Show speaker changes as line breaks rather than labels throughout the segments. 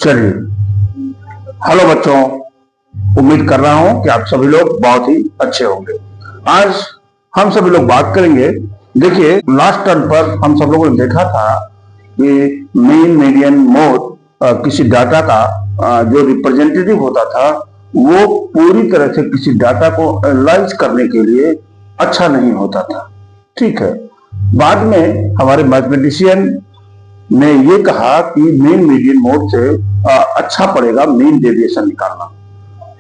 चलिए, हेलो बच्चों, उम्मीद कर रहा हूं कि आप सभी लोग बहुत ही अच्छे होंगे। आज हम सभी लोग बात करेंगे। देखिए, लास्ट टर्म पर हम सब लोगों ने देखा था कि मीन, मीडियन, मोड किसी डाटा का जो रिप्रेजेंटेटिव होता था वो पूरी तरह से किसी डाटा को एनालाइज करने के लिए अच्छा नहीं होता था। ठीक है, बाद में हमारे मैथमेटिशियन ने ये कहा कि मीन, मीडियन, मोड से अच्छा पड़ेगा मीन डेविएशन निकालना।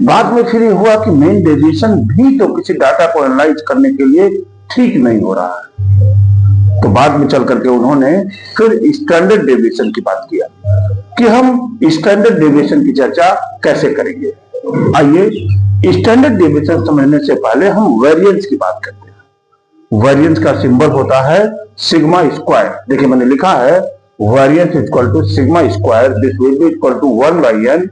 बाद में फिर ये हुआ कि मीन डेविएशन भी तो किसी डाटा को एनालाइज करने के लिए ठीक नहीं हो रहा है। तो बाद में चल करके उन्होंने फिर स्टैंडर्ड डेविएशन की बात किया कि हम स्टैंडर्ड डेविएशन की चर्चा कैसे करेंगे। आइए, स्टैंडर्ड डेविएशन समझने से पहले हम वेरिएंस की बात करते हैं। वेरिएंस का सिंबल होता है सिग्मा स्क्वायर। देखिए, मैंने लिखा है variance is equal to sigma square. This will be equal to 1 by n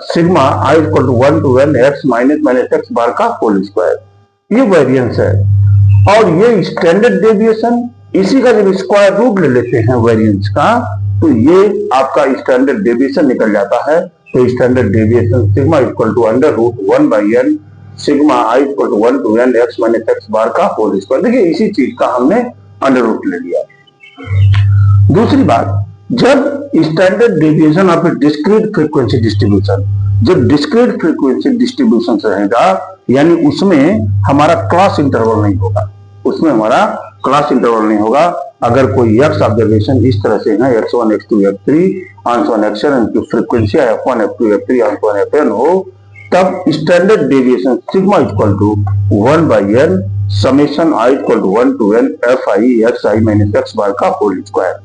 sigma I is equal to 1 to n x minus x bar का होल स्क्वायर। ये वेरिएंस है। और ये स्टैंडर्ड डेविएशन, इसी का जब स्क्वायर रूट ले लेते हैं वेरिएंस का, तो ये आपका स्टैंडर्ड डेविएशन निकल जाता है। तो standard deviation sigma equal to under root 1 by n sigma I equal to 1 to n x minus x bar का होल स्क्वायर। देखिए, इसी चीज का हमने अंडर रूट ले लिया। दूसरी बात, जब standard deviation of A discrete frequency distribution, जब डिस्क्रीट फ्रीक्वेंसी डिस्ट्रीब्यूशन रहेगा, यानी उसमें हमारा क्लास इंटरवल नहीं होगा, उसमें हमारा क्लास इंटरवल नहीं होगा। अगर कोई एक्स ऑब्जर्वेशन इस तरह से है, x1 x2 x3 x1 xn की frequency f1 f2 f3 x1 fn हो, तब standard deviation sigma equal to 1 by n summation i equal to 1 to n fi xi minus x bar का whole square.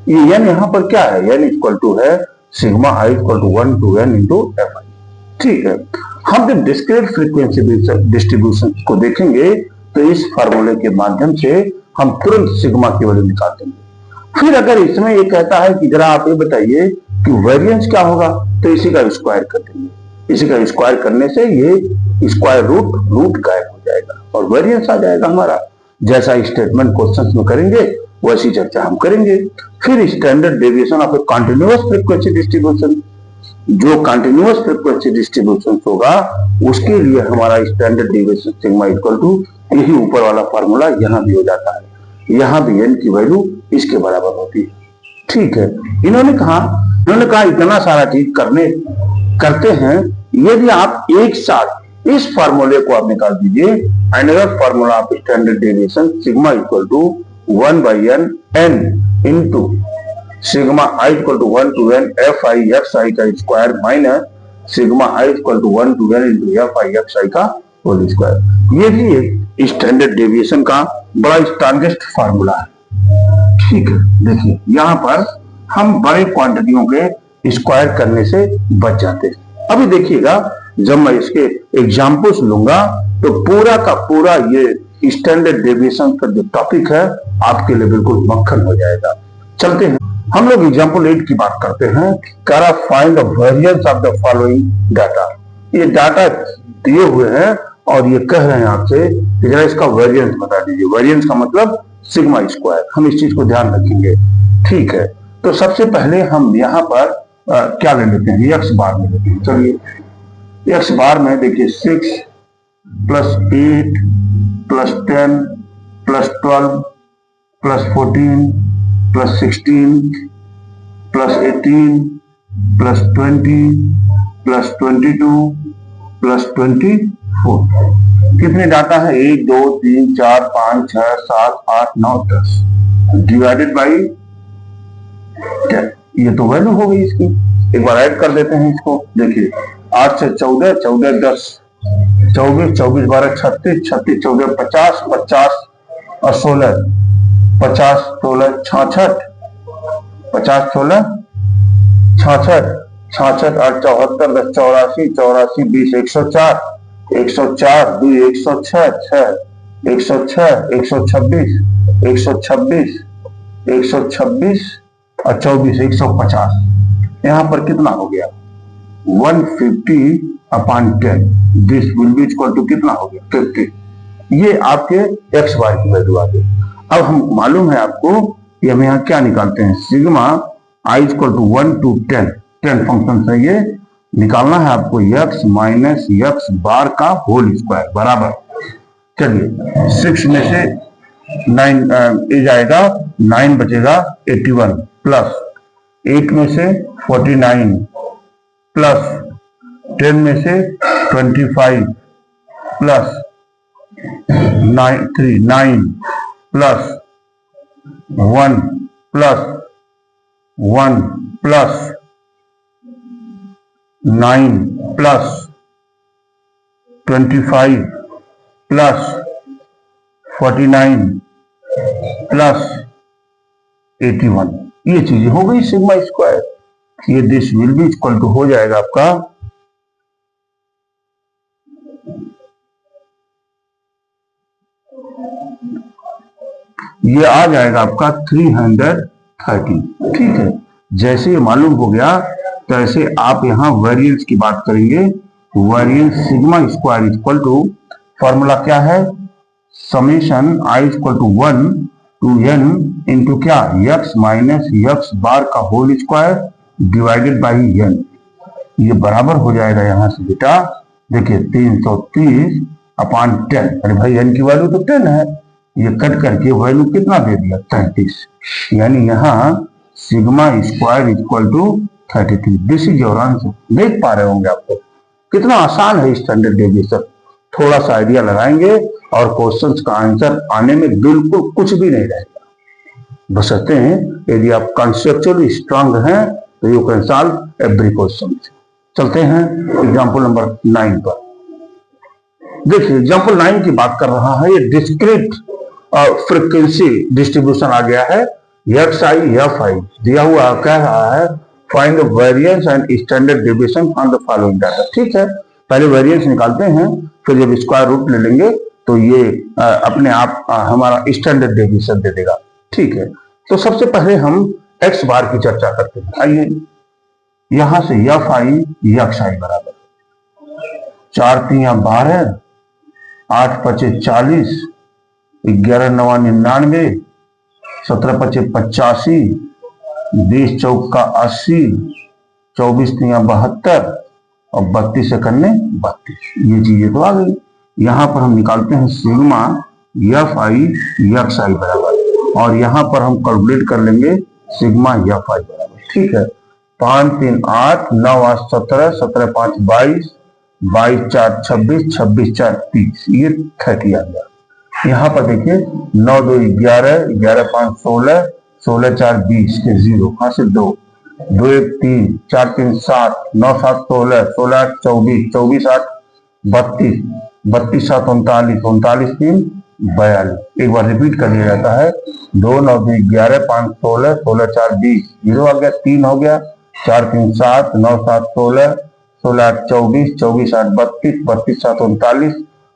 ये n यहाँ पर क्या है? n equal to है sigma i equal to 1 to n into fi। ठीक है, हम जब डिस्क्रीट फ्रीक्वेंसी डिस्ट्रीब्यूशन को देखेंगे तो इस फार्मूले के माध्यम से हम तुरंत सिग्मा की वैल्यू निकाल देंगे। फिर अगर इसमें ये कहता है कि जरा आप ये बताइए कि वेरिएंस क्या होगा, तो इसी का स्क्वायर कर देंगे। इसी का स्क्वायर करने से ये स्क्वायर रूट गायब हो जाएगा और वेरिएंस आ जाएगा हमारा। जैसा स्टेटमेंट क्वेश्चंस में करेंगे वैसी चर्चा हम करेंगे। फिर standard deviation of a continuous frequency distribution, जो कंटीन्यूअस फ्रीक्वेंसी डिस्ट्रीब्यूशन होगा उसके लिए हमारा standard deviation sigma equal to यही ऊपर वाला फार्मूला यहाँ भी हो जाता है। यहाँ भी n की वैल्यू इसके बराबर होती है। ठीक है, इन्होंने कहा इतना सारा चीज करते हैं, यदि आप एक साथ इस फार्मूले को आप निकाल दीजिए, another formula of standard deviation sigma equal to 1 by n into sigma i equal to 1 to n fi xi का square minus sigma i equal to 1 to n into fi xi का होल स्क्वायर। ये भी एक standard deviation का बड़ा strongest formula है। ठीक है, देखिए यहाँ पर हम बड़े क्वांटिटियों के स्क्वायर करने से बच जाते हैं। अभी देखिएगा, जब मैं इसके एग्जाम्पल्स लूंगा तो पूरा का पूरा ये स्टैंडर्ड डेविएशन का जो टॉपिक है आपके लिए बिल्कुल मक्खन हो जाएगा। चलते हैं, हम लोग एग्जाम्पल 8 की बात करते हैं। करा find the variance of the following data. ये डाटा दिए हुए हैं और ये कह रहे हैं आपसे कि जरा इसका वेरिएंस बता दीजिए। वेरिएंस का मतलब सिग्मा स्क्वायर, हम इस चीज को ध्यान रखेंगे। ठीक है, तो सबसे पहले हम यहाँ पर क्या ले लेते हैं, एक्स बार ले लेते हैं। चलिए, एक्स बार में देखिए 6 plus 8 plus 10 plus 12 plus 14 plus 16 plus 18 plus 20 plus 22 plus 24। कितने डाटा है? 1 2 3 4 5 6 7 8 9 10 डिवाइडेड बाई 10। ये तो वैल्यू हो गई इसकी। एक बार ऐड कर देते हैं इसको। देखिए, 8 से 14 14 10 24 24 12 36 36 14 50 50 और 16 50 16 66 50 16 66 66 8 74 10 84 84 20 104 104 2 106 6 106 126 126 126 और 24 150। यहाँ पर कितना हो गया? 150 upon 10। This will be equal to कितना हो गया? 50। ये आपके एक्स बार की वैल्यू आ गई। अब हम मालूम है आपको कि हम यहाँ क्या निकालते हैं, sigma i equal to 1 to 10 function है, ये निकालना है आपको x माइनस एक्स बार का होल स्क्वायर बराबर। चलिए 6 में से 9 ये जाएगा, 9 बचेगा 81 प्लस 8 में से 49 प्लस 10 में से 25 plus 9 plus 1 plus 1 plus 9 plus 25 plus 49 plus 81, ये चीजें हो गई सिग्मा स्क्वायर। ये this will be equal to हो जाएगा आपका ये आ जाएगा आपका 330। ठीक है, जैसे ये मालूम हो गया तैसे आप यहां वेरिएंस की बात करेंगे। Variance sigma square equal to formula क्या है, summation i equal to 1 to n into क्या x माइनस एक्स बार का whole square divided by n। ये बराबर हो जाएगा यहां से बेटा, देखिए 330 अपॉन 10। अरे भाई n की वैल्यू तो 10 है, ये कट करके वैल्यू कितना दे दिया 33, यानी यहाँ sigma square equal to 33। This is your answer. देख पा रहे होंगे आपको कितना आसान है स्टैंडर्ड डेविएशन। थोड़ा सा आइडिया लगाएंगे और क्वेश्चंस का आंसर आने में बिल्कुल कुछ भी नहीं रहेगा। बशर्ते हैं यदि आप कॉन्सेप्चुअली स्ट्रांग हैं तो you can solve every question. चलते हैं एग्जाम्पल नंबर 9 पर। देखिए एग्जाम्पल 9 की बात कर रहा है, ये डिस्क्रीट फ्रीक्वेंसी डिस्ट्रीब्यूशन आ गया है, एक्स आई एफ आई दिया हुआ कह रहा है find the variance and standard deviation from the following data. ठीक है, पहले वेरिएंस निकालते हैं, फिर जब स्क्वायर रूट ले लेंगे तो ये अपने आप हमारा स्टैंडर्ड डेविएशन दे देगा। ठीक है, तो सबसे पहले हम एक्स बार की चर्चा करते हैं। आइए यहां से एफ आई एक्स आई बराबर 4 3 12 8 5 40 11 9 99 17 5 85 20 चौका 80 24 3 72 और 32 से करने 32। ये चीजें तो आ गई। यहां पर हम निकालते हैं सिग्मा एफ आई एक्स आई बराबर, और यहां पर हम कैलकुलेट कर लेंगे सिग्मा एफ आई बराबर। ठीक है, 5 3 8 9 8 17 17 5 22 22 4 26 26 4 30, ये 30 आ गया। यहाँ पर देखिए 9 2 11 11 5 16 16 4 20 के 0 कहां से 2 2 1 3 4 3 7 9 7 16 16 8 24 24 8 32 32 7 39 39 3 42। एक बार रिपीट कर लिया जाता है, 2 9 2 11 5 16 16 4 20 0 आ गया, 3 हो गया, 4 3 7 9 7 16 16 8 24 24 8 32 32 7 39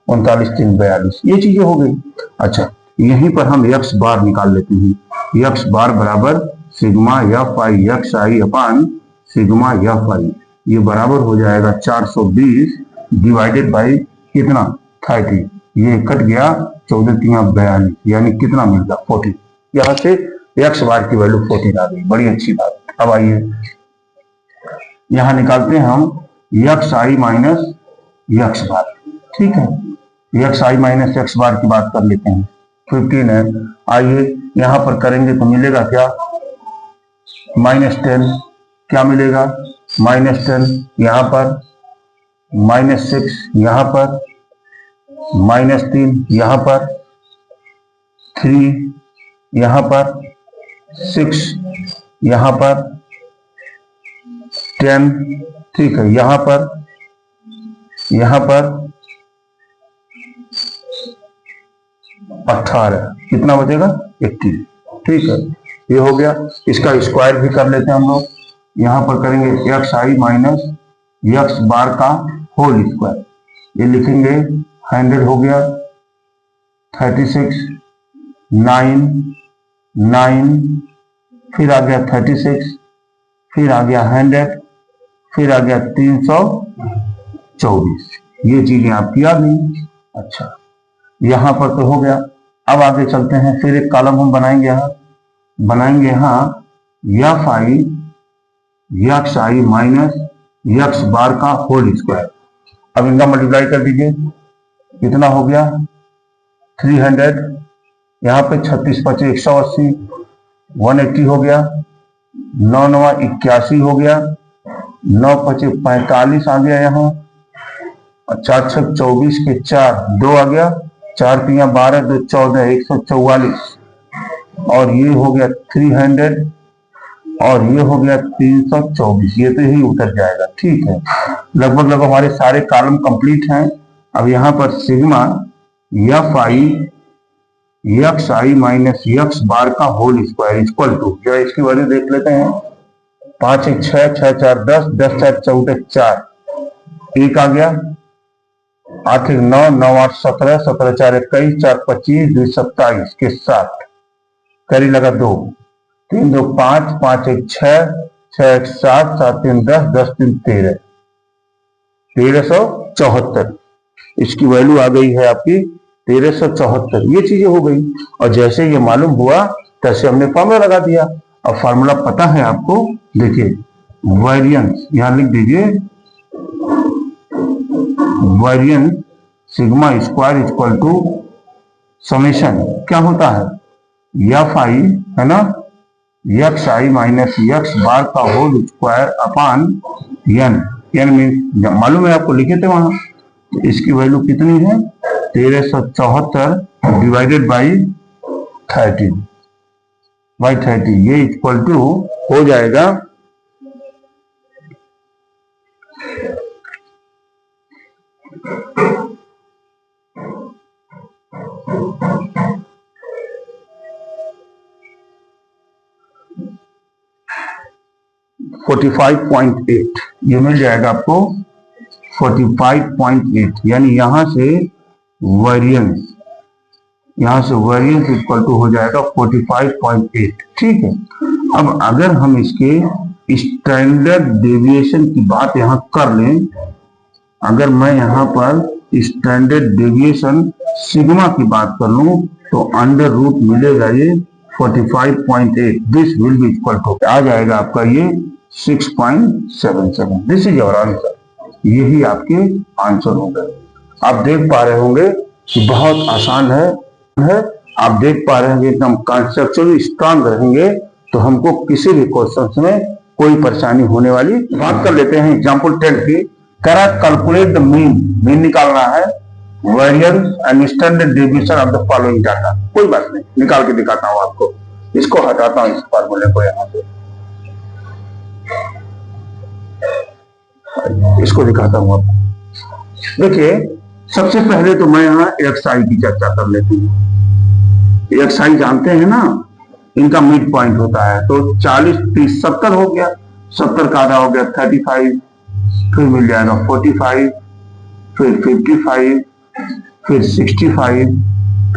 39 3 42, ये चीजें हो गई। अच्छा, यहीं पर हम एक्स बार निकाल लेते हैं। एक्स बार बराबर sigma F I X I upon sigma F आई, ये बराबर हो जाएगा 420 डिवाइडेड बाई कितना 30, ये कट गया 14 3 42, यानी कितना मिल गया 40। यहां से एक्स बार की वैल्यू 40 आ गई, बड़ी अच्छी बात। अब आइए यहां निकालते हैं हम एक्स आई माइनस एक्स बार। ठीक है, एक्स आई माइनस एक्स बार की बात कर लेते हैं, 15 है। आइए यहां पर करेंगे तो मिलेगा क्या -10, क्या मिलेगा -10, यहां पर -6, यहां पर -3, यहां पर 3, यहां पर 6, यहां पर 10। ठीक है, यहां पर 18, कितना बचेगा 80। ठीक है, ये हो गया। इसका स्क्वायर भी कर लेते हैं हम लोग। यहां पर करेंगे x I minus x bar का होल स्क्वायर, ये लिखेंगे 100 हो गया, 36 9 9, फिर आ गया 36, फिर आ गया 100, फिर आ गया 324। ये चीजें आपकी आ गई। अच्छा, यहां पर तो हो गया। अब आगे चलते हैं, फिर एक कॉलम हम बनाएंगे यहाँ F I X I minus x bar का होल स्क्वायर। अब इनका मल्टीप्लाई कर दीजिए, कितना हो गया 300, यहाँ पे 36 पचे 180, 180 हो गया, 9 9 81 हो गया, 9 पचे 45 आ गया यहाँ, और 4 6 24 के 4 2 आ गया, 4 3 12 2 14 144, और ये हो गया 300, और ये हो गया 324। ये तो यही उतर जाएगा। ठीक है, लगभग हमारे सारे कॉलम कंप्लीट हैं। अब यहाँ पर sigma F I X I minus x bar का होल स्क्वायर इक्वल टू, जो इसकी वैल्यू देख लेते हैं, 5 1 6 6 4 10 10 4 14 4, 1 आ गया, 8 1 9 9 8 17 17 4 21 4 25 2 27 के साथ करी लगा 2 3 2 5 5 1 6 6 1 7 7 3 10 10 3 13 1374। इसकी वैल्यू आ गई है आपकी 1374। ये चीजें हो गई, और जैसे ये मालूम हुआ तैसे हमने फॉर्मूला लगा दिया। अब फॉर्मूला पता है आपको, देखिए वेरिएंस यहां लिख दीजिए, variance sigma square equal to summation क्या होता है, एफ आई है ना, X I minus x bar का whole square upon N. N mean मालूम है आपको, लिखे थे वहां। तो इसकी वैल्यू कितनी है 1374 डिवाइडेड बाई 30, ये इक्वल टू हो जाएगा 45.8। ये मिल जाएगा आपको 45.8, यानी यहां से वेरिएंस इक्वल टू हो जाएगा 45.8। ठीक है, अब अगर हम इसके स्टैंडर्ड डेविएशन की बात यहां कर लें, अगर मैं यहां पर स्टैंडर्ड डेविएशन सिग्मा की बात कर लूं तो अंडर रूट मिलेगा ये 45.8, this will be equal to आ जाएगा आपका ये 6.77। This is your answer. यही आपके आंसर होंगे। आप देख पा रहे होंगे कि बहुत आसान है। आप देख पा रहे होंगे एकदम कॉन्सेप्चुअली स्ट्रांग रहेंगे तो हमको किसी भी क्वेश्चन में कोई परेशानी होने वाली। बात कर लेते हैं एग्जाम्पल 10 की। करा कैलकुलेट द मीन निकालना है, variance and standard deviation of the following data. कोई बात नहीं, निकाल के दिखाता हूं आपको। इसको हटाता हूं, इस फॉर्मूले को यहां से, इसको दिखाता हूं आपको। देखिए सबसे पहले तो मैं यहाँ एक्स आई की चर्चा कर लेती हूँ। एक्स आई जानते हैं ना, इनका मिड पॉइंट होता है, तो 40 30 70 हो गया, 70 का आधा हो गया 35, फिर मिल जाएगा 45, फिर 55, फिर 65,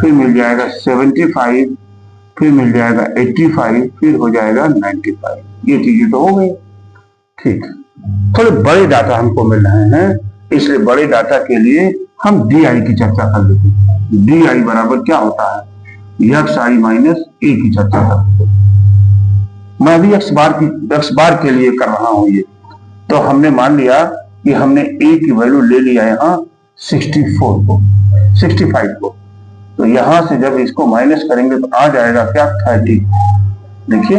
फिर मिल जाएगा 75, फिर मिल जाएगा 85, फिर हो जाएगा 95। ये चीजें तो हो गई। ठीक, थोड़े बड़े डाटा हमको मिल रहे हैं, इसलिए बड़े डाटा के लिए हम डी आई की चर्चा कर लेते हैं। डी आई बराबर क्या होता है, एक्स आई माइनस ए की चर्चा कर लेते हैं। मैं अभी एक्स बार के लिए कर रहा हूं ये। तो हमने मान लिया कि हमने ए की वैल्यू ले लिया यहाँ 65 को। तो यहां से जब इसको माइनस करेंगे तो आ जाएगा क्या 30। देखिए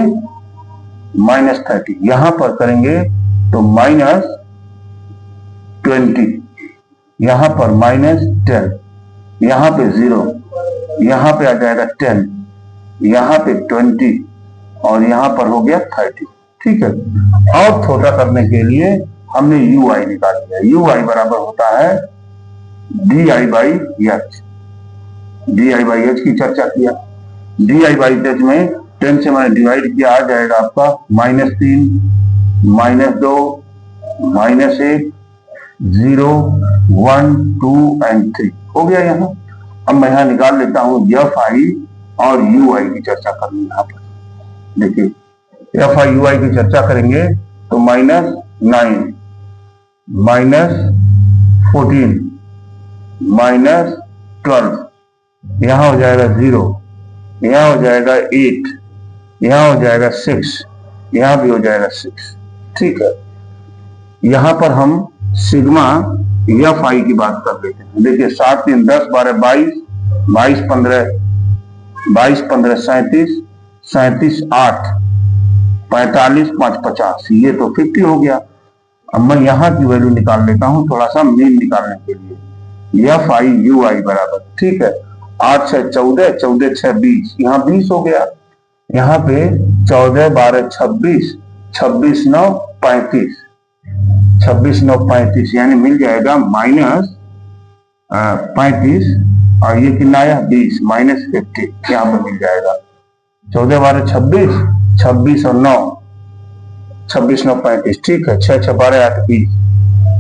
-30, यहां पर करेंगे तो -20, यहां पर -10, यहां पे 0, यहां पे आ जाएगा 10, यहां पे 20, और यहां पर हो गया 30। ठीक है, और छोटा करने के लिए हमने यू आई निकाल लिया। यू आई बराबर होता है D I by H. D I by H की चर्चा किया। डी आई बाई एच में 10 से मैंने डिवाइड किया, आ जाएगा आपका -3, -2, -1, 0, 1, 2 एंड 3 हो गया यहाँ। अब मैं यहाँ निकाल लेता हूँ एफ आई और यू आई की चर्चा कर लूँ। यहाँ पर देखिए एफ आई यू आई की चर्चा करेंगे तो -9, -14, -12, यहाँ हो जाएगा 0, यहाँ हो जाएगा 8, यहाँ हो जाएगा 6, यहाँ भी हो जाएगा 6। ठीक है, यहां पर हम सिग्मा एफ आई की बात कर लेते हैं। देखिए 7 3 10 12 22, 22 15 22 15 37, 37 8 45 5 50, ये तो 50 हो गया। अब मैं यहाँ की वैल्यू निकाल लेता हूँ थोड़ा सा मीन निकालने के लिए। एफ आई यू आई बराबर, ठीक है, 8 6 14, 14 6 20, यहाँ 20 हो गया। यहाँ पे 14 12 26, 26 9 35, 26 9 35, यानी मिल जाएगा माइनस 35, और ये कितना आया 20, माइनस 50 यहाँ पर मिल जाएगा। 14 12 26, 26 और 9, 26 9 35, ठीक है, 6 6 12 8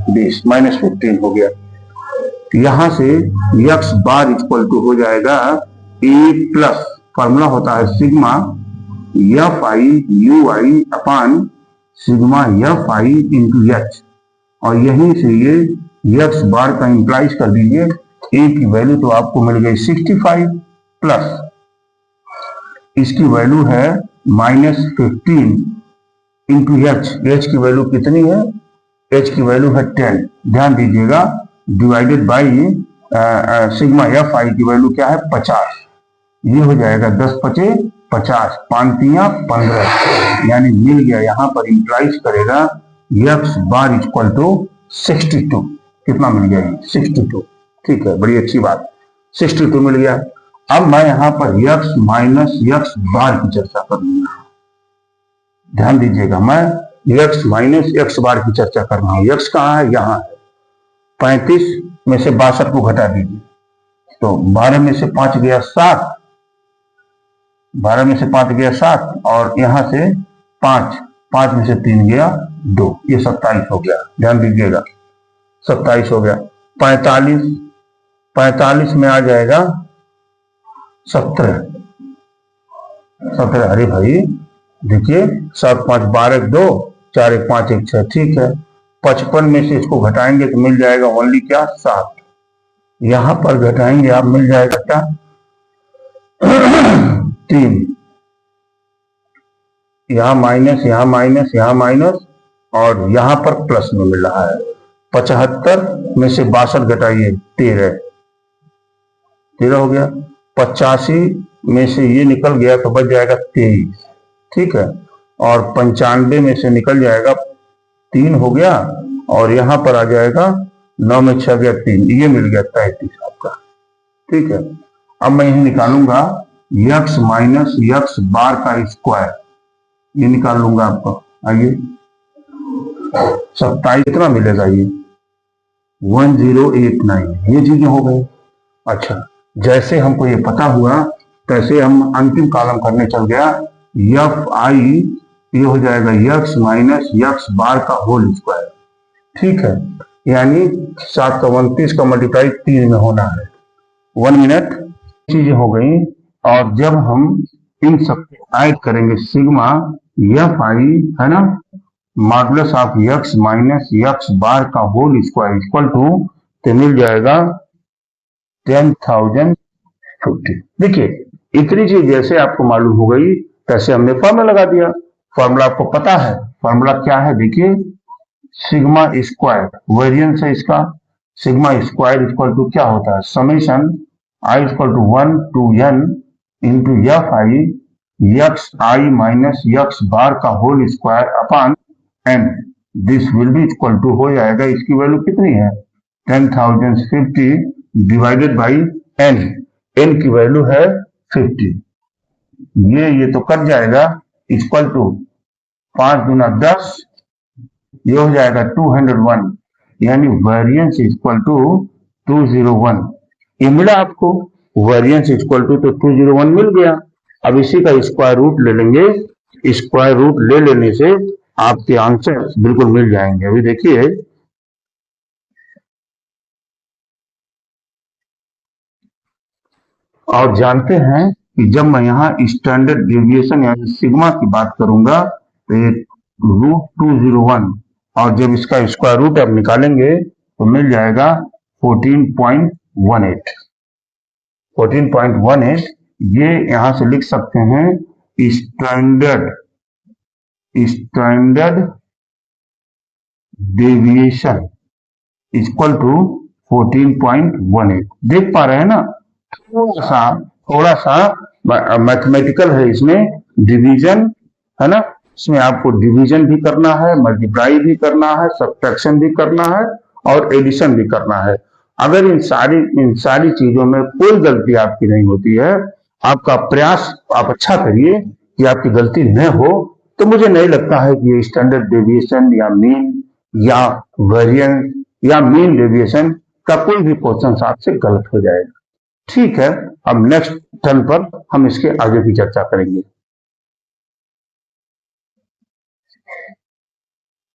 20, माइनस 15 हो गया। यहां से यक्स बार इक्वल टू हो जाएगा ए प्लस, फॉर्मूला होता है sigma F I you I upon sigma F I into H, और यहीं से ये यक्स बार का इंप्लाइज कर दीजिए। ए की वैल्यू तो आपको मिल गई 65 प्लस इसकी वैल्यू है माइनस 15 इंटू एच की वैल्यू कितनी है, एच की वैल्यू है 10, ध्यान दीजिएगा, डिवाइडेड बाई सिग्मा एफ आई की वैल्यू क्या है 50, ये हो जाएगा 10 पचे 50, 5 तिया 15, यानी मिल गया। यहाँ पर इंप्लाइज करेगा यक्स बार इक्वल टू 62, कितना मिल गया ये 62, ठीक है, बड़ी अच्छी बात, 62 मिल गया। अब मैं यहाँ पर यक्स माइनस यक्स बार की चर्चा करूंगा, ध्यान दीजिएगा, मैं यक्स माइनस यक्स बार की चर्चा कर रहा हूं। यक्स कहाँ है, यहाँ है, 35 में से 62 को घटा दीजिए, तो 12 में से 5 गया 7, 12 में से 5 गया 7, और यहां से 5 में से 3 गया 2, ये 27 हो गया, ध्यान दीजिएगा 27 हो गया। 45 में आ जाएगा 17, अरे भाई देखिए 7 5 12 2, 4 1 5 1 6, ठीक है। 55 में से इसको घटाएंगे तो मिल जाएगा ओनली क्या 7, यहां पर घटाएंगे आप मिल जाएगा क्या 3, यहां माइनस यहां माइनस यहां माइनस, और यहां पर प्लस में मिल रहा है। 75 में से 62 घटाइए 13 हो गया। 85 में से ये निकल गया तो बच जाएगा 23, ठीक है, और 95 में से निकल जाएगा 3 हो गया, और यहां पर आ जाएगा 9 में 6 गया 3, ये मिल गया 33 आपका, ठीक है। अब मैं यही निकालूंगा यक्स माइनस यक्स बार का स्क्वायर, ये निकाल लूंगा आपको, आइए 27 कितना मिलेगा, ये 1089, ये चीजें हो गई। अच्छा, जैसे हमको ये पता हुआ तैसे हम अंतिम कॉलम करने चल गया, एफ आई ये हो जाएगा यक्स माइनस यक्स बार का होल स्क्वायर, ठीक है, यानी 7 का 29 का मल्टीप्लाई 3 में होना है। 1 मिनट, चीजें हो गई। और जब हम इन सब ऐड करेंगे सिग्मा एफ आई है ना, modulus of x minus X bar का होल स्क्वायर इक्वल टू, तो मिल जाएगा 10,050। देखिए इतनी चीज जैसे आपको मालूम हो गई तैसे हमने फॉर्मूला लगा दिया। फॉर्मूला आपको पता है, फॉर्मूला क्या है, देखिए सिग्मा स्क्वायर, वेरिएंस है इसका, सिग्मा स्क्वायर इक्वल टू क्या होता है, summation I equal to 1 to n into F I X I minus X bar का whole square upon n, this will be equal to हो जाएगा, इसकी वैल्यू कितनी है 10,050 डिवाइडेड बाई n, n की वैल्यू है 50, ये तो कट जाएगा, इक्वल टू 5 दूना 10, ये हो जाएगा 201, यानी वेरिएंस इक्वल टू 201, ये मिला आपको, वेरिएंस इक्वल टू तो 201 मिल गया। अब इसी का स्क्वायर रूट ले लेंगे, स्क्वायर रूट ले लेने से आपके आंसर बिल्कुल मिल जाएंगे। अभी देखिए और जानते हैं कि जब मैं यहाँ स्टैंडर्ड डेविएशन यानी सिग्मा की बात करूंगा तो ये √201, और जब इसका स्क्वायर रूट आप निकालेंगे तो मिल जाएगा 14.18, ये यहां से लिख सकते हैं standard standard deviation equal to 14.18। देख पा रहे हैं ना, थोड़ा सा मैथमेटिकल है इसमें, डिवीजन है ना, इसमें आपको डिवीजन भी करना है, मल्टीप्लाई भी करना है, सब्ट्रैक्शन भी करना है और एडिशन भी करना है। अगर इन सारी चीजों में कोई गलती आपकी नहीं होती है, आपका प्रयास आप अच्छा करिए कि आपकी गलती न हो, तो मुझे नहीं लगता है कि ये स्टैंडर्ड डेविएशन या मीन या वेरिएंस या मीन डेविएशन का कोई भी क्वेश्चन आपसे गलत हो जाएगा। ठीक है, अब नेक्स्ट टर्न पर हम इसके आगे की चर्चा करेंगे।